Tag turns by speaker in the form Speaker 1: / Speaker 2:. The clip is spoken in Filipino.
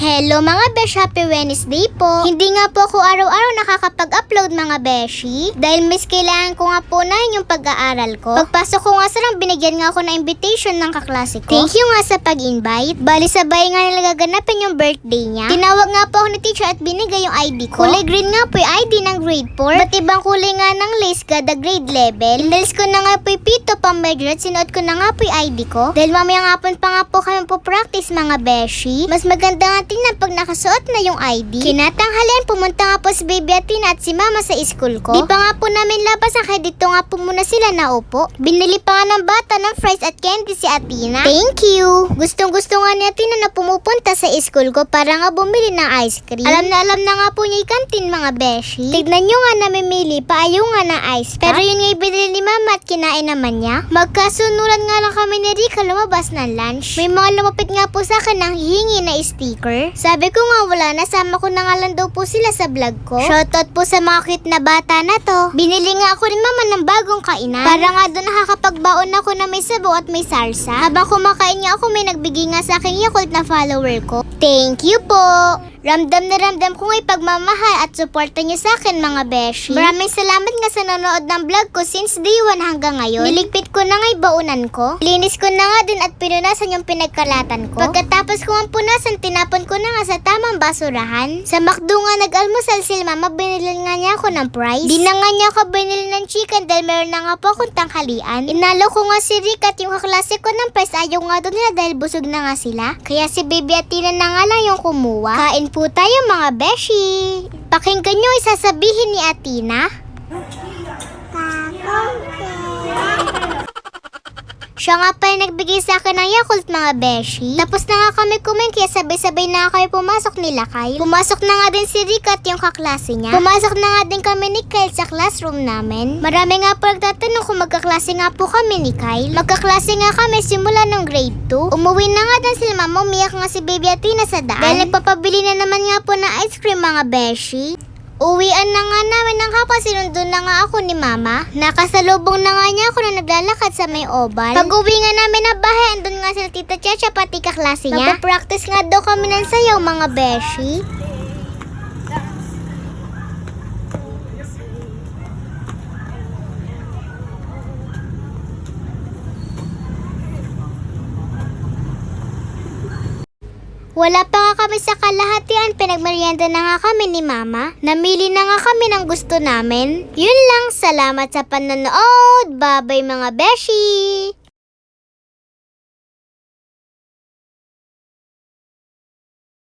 Speaker 1: Hello mga besh, happy Wednesday po. Hindi nga po ako araw-araw nakakapag-upload mga beshi dahil miss kailangan ko nga po na yung pag-aaral ko. Pagpasok ko nga sa lang, binigyan nga ako ng invitation ng kaklase ko. Thank you nga sa pag-invite. Bali sabay nga nila gaganapin yung birthday niya. Tinawag nga po ako ni teacher at binigay yung ID ko. Kulay green nga po yung ID ng grade 4. Ba't ibang kulay nga ng lace kada grade level. Inalis ko na nga po yung pito pang measure at sinuot ko na nga po yung ID ko. Dahil mamaya nga po kami po practice mga beshi. Mas maganda nga tingnan pag nakasuot na yung ID. Kinatanghalian, pumunta nga po si Baby Athena at si Mama sa school ko. Di pa nga po namin labasan kaya dito nga po muna sila naupo. Binili pa nga ng bata ng fries at candy si Athena. Thank you! Gustong-gusto nga ni Athena na pumupunta sa school ko para nga bumili ng ice cream. Alam na nga po niya yung kantin mga beshi. Tignan nyo nga namimili pa ayaw nga ng ice pack. Pero yun nga ibinili ni Mama at kinain naman niya. Magkasunuran nga lang kami ni Rika lumabas ng lunch. May mga lumapit nga po sa akin ng hihingi na sticker. Sabi ko nga wala na, sama ko na nga lang daw po sila sa vlog ko. Shoutout po sa mga cute na bata na to. Binili nga ako ni Mama ng bagong kainan. Para nga doon nakakapagbaon ako na may sabaw at may sarsa. Habang kumakain nga ako, may nagbigay nga sa akin Yakult na follower ko. Thank you po! Ramdam na ramdam ko nga pagmamahal at suporta niyo sa akin mga beshi. Maraming salamat nga sa nanonood ng vlog ko since day 1 hanggang ngayon. Niligpit ko na nga baunan ko. Linis ko na nga din at pinunasan yung pinagkalatan ko. Pagkatapos ko ang punasan, tinapon ko na nga sa tamang basurahan. Sa McDo nga nag-almusal si Mama, binilan nga niya ako ng fries. Di na nga niya ako binili ng chicken dahil meron na nga po akong tanghalian. Inalo ko nga si Rick at yung kaklase ko ng fries, ayaw nga doon nila dahil busog na nga sila. Kaya si Baby Athena na nga lang yung kumuha. Kain po tayo mga beshi. Pakinggan nyo isasabihin ni Athena. Siya nga pa yung nagbigay sa akin ng Yakult mga beshi. Tapos na nga kami kumain kaya sabay-sabay na kayo pumasok nila Kyle. Pumasok na nga din si Rick at yung kaklase niya. Pumasok na nga din kami ni Kyle sa classroom namin. Marami nga po nagtatanong kung magkaklase nga po kami ni Kyle. Magkaklase nga kami simula nung grade 2. Umuwi na nga din sila Mama, umiyak nga si Baby Athena sa daan. Dahil nagpapabili na naman nga po ng ice cream mga beshi. Uwian na nga namin ng kapwa, sinundo na nga ako ni Mama. Nakasalubong na nga niya ako na naglalakad sa may oval. Pag uwi nga namin na bahay, andun nga sila Tita Chacha pati kaklase niya. Magpa-practice nga daw kami ng sayaw mga beshi. Wala pa nga kami sa kalahatian, pinagmerienda na nga kami ni Mama. Namili na nga kami ng gusto namin. Yun lang, salamat sa panonood. Bye-bye mga beshi!